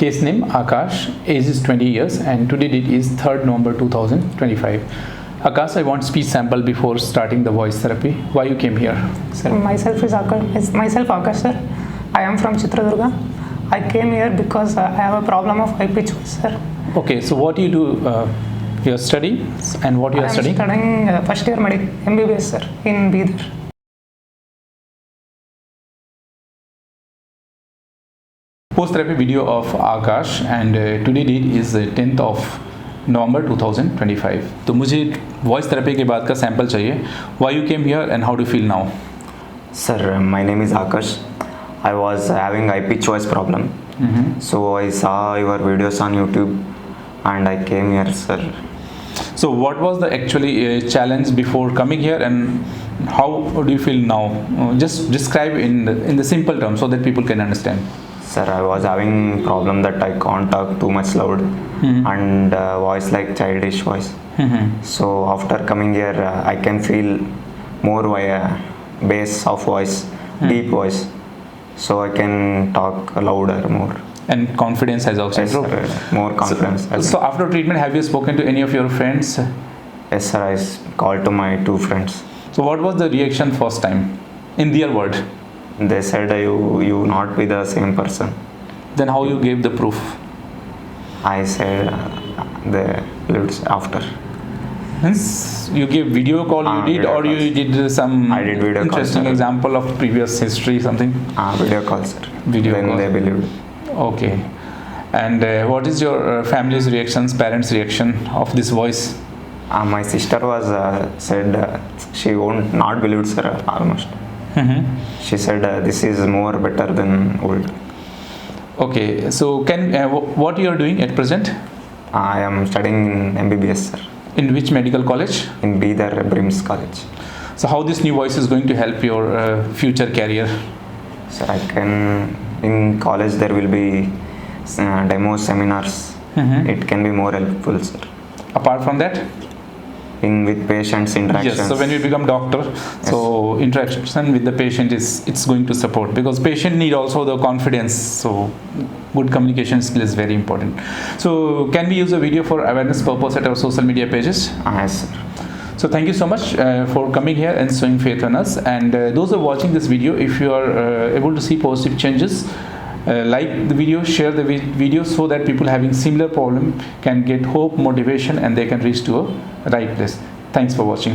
Case name Akash, age is 20 years and today date is 3rd November 2025. Akash, I want speech sample before starting the voice therapy. Why you came here? Sir. Myself Akash sir. I am from Chitradurga. I came here because I have a problem of high pitch voice sir. Okay, so what you do? Your study and what you are studying? I am studying first year MBBS sir in Bidar. Post therapy video of Akash and today date is 10th of November 2025. तो मुझे voice therapy के बाद का sample चाहिए. Why you came here and how do you feel now? Sir, my name is Akash. I was having high pitch voice problem. So I saw your videos on YouTube and I came here, sir. So what was the actually challenge before coming here and how do you feel now? Just describe in the simple terms so that people can understand. Sir, I was having problem that I can't talk too much loud and voice like childish voice. So after coming here, I can feel more bass of voice, deep voice. So I can talk louder more. And confidence has also improved. Sir, more confidence. So after treatment, have you spoken to any of your friends? Yes, sir. I called to my 2 friends. So what was the reaction first time? In their word? They said you not be the same person. Then how you gave the proof? I said the lyrics after. Means you gave video call you did video or calls. you did some I did video interesting calls, example of previous history something? Video call, sir. Video then call. they believed. Okay. And what is your family's reactions, parents' reaction of this voice? My sister was said she won't not believe, sir, almost. She said this is more better than old. Okay. So can what you are doing at present? I am studying in MBBS, sir. In which medical college? In Bidar Brims College. So how this new voice is going to help your future career? Sir, I can in college there will be demo seminars. It can be more helpful, sir. Apart from that? With patients interactions. Yes, so when you become doctor, so interaction with the patient it's going to support because patient need also the confidence, so good communication skill is very important. So can we use a video for awareness purpose at our social media pages? Yes, sir. So thank you so much for coming here and showing faith on us, and those who are watching this video, if you are able to see positive changes, like the video, share the video so that people having similar problem can get hope, motivation, and they can reach to a right place. Thanks for watching.